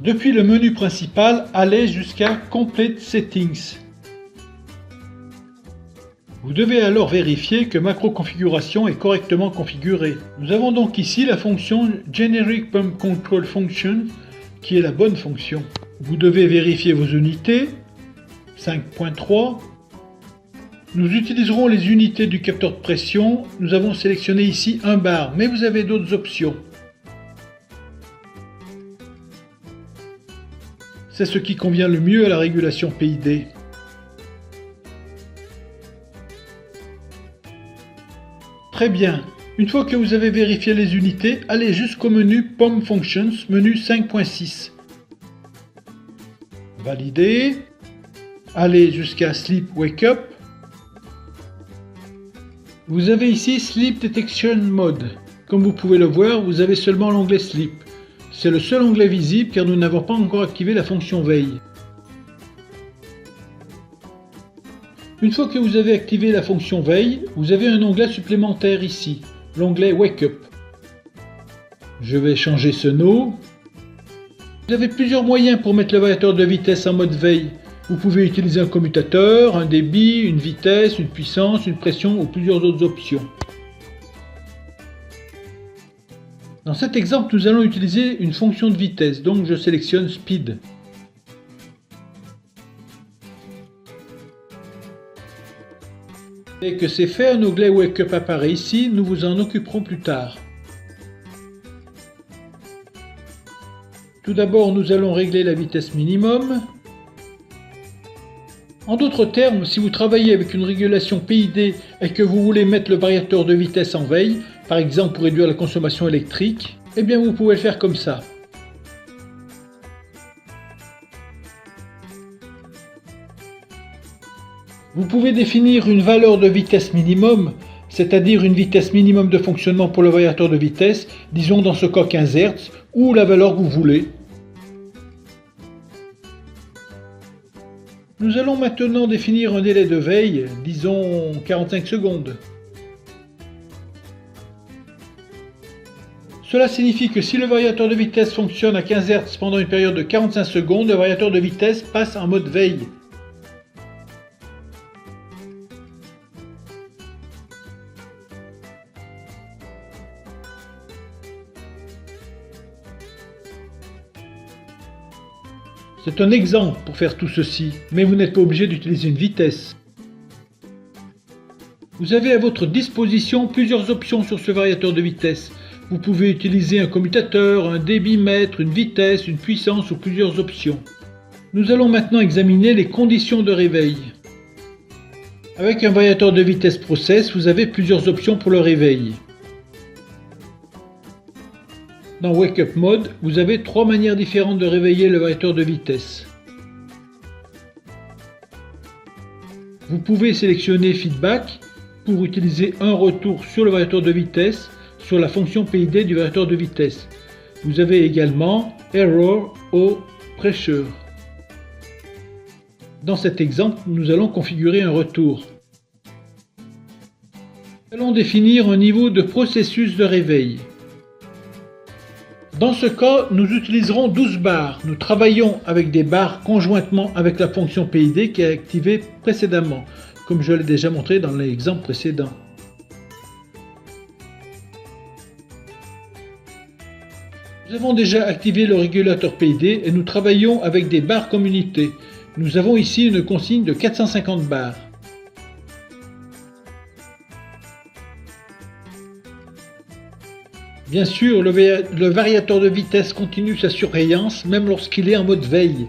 Depuis le menu principal, allez jusqu'à Complete Settings. Vous devez alors vérifier que macro configuration est correctement configurée. Nous avons donc ici la fonction Generic Pump Control Function qui est la bonne fonction. Vous devez vérifier vos unités. 5.3. Nous utiliserons les unités du capteur de pression. Nous avons sélectionné ici 1 bar, mais vous avez d'autres options. C'est ce qui convient le mieux à la régulation PID. Très bien. Une fois que vous avez vérifié les unités, allez jusqu'au menu Pump Functions, menu 5.6. Valider. Allez jusqu'à Sleep Wake Up. Vous avez ici Sleep Detection Mode. Comme vous pouvez le voir, vous avez seulement l'onglet Sleep. C'est le seul onglet visible car nous n'avons pas encore activé la fonction veille. Une fois que vous avez activé la fonction veille, vous avez un onglet supplémentaire ici, l'onglet Wake Up. Je vais changer ce no. Vous avez plusieurs moyens pour mettre le variateur de vitesse en mode veille. Vous pouvez utiliser un commutateur, un débit, une vitesse, une puissance, une pression ou plusieurs autres options. Dans cet exemple, nous allons utiliser une fonction de vitesse, donc je sélectionne Speed. Dès que c'est fait, un onglet Wake Up apparaît ici, nous vous en occuperons plus tard. Tout d'abord, nous allons régler la vitesse minimum. En d'autres termes, si vous travaillez avec une régulation PID et que vous voulez mettre le variateur de vitesse en veille, par exemple pour réduire la consommation électrique, eh bien vous pouvez le faire comme ça. Vous pouvez définir une valeur de vitesse minimum, c'est-à-dire une vitesse minimum de fonctionnement pour le variateur de vitesse, disons dans ce cas 15 Hz, ou la valeur que vous voulez. Nous allons maintenant définir un délai de veille, disons 45 secondes. Cela signifie que si le variateur de vitesse fonctionne à 15 Hz pendant une période de 45 secondes, le variateur de vitesse passe en mode veille. C'est un exemple pour faire tout ceci, mais vous n'êtes pas obligé d'utiliser une vitesse. Vous avez à votre disposition plusieurs options sur ce variateur de vitesse. Vous pouvez utiliser un commutateur, un débitmètre, une vitesse, une puissance ou plusieurs options. Nous allons maintenant examiner les conditions de réveil. Avec un variateur de vitesse Process, vous avez plusieurs options pour le réveil. Dans Wake Up Mode, vous avez 3 manières différentes de réveiller le variateur de vitesse. Vous pouvez sélectionner Feedback pour utiliser un retour sur le variateur de vitesse sur la fonction PID du variateur de vitesse. Vous avez également Error ou Pressure. Dans cet exemple, nous allons configurer un retour. Nous allons définir un niveau de processus de réveil. Dans ce cas, nous utiliserons 12 bars. Nous travaillons avec des bars conjointement avec la fonction PID qui est activée précédemment, comme je l'ai déjà montré dans l'exemple précédent. Nous avons déjà activé le régulateur PID et nous travaillons avec des bars comme unité. Nous avons ici une consigne de 450 bars. Bien sûr, le variateur de vitesse continue sa surveillance même lorsqu'il est en mode veille.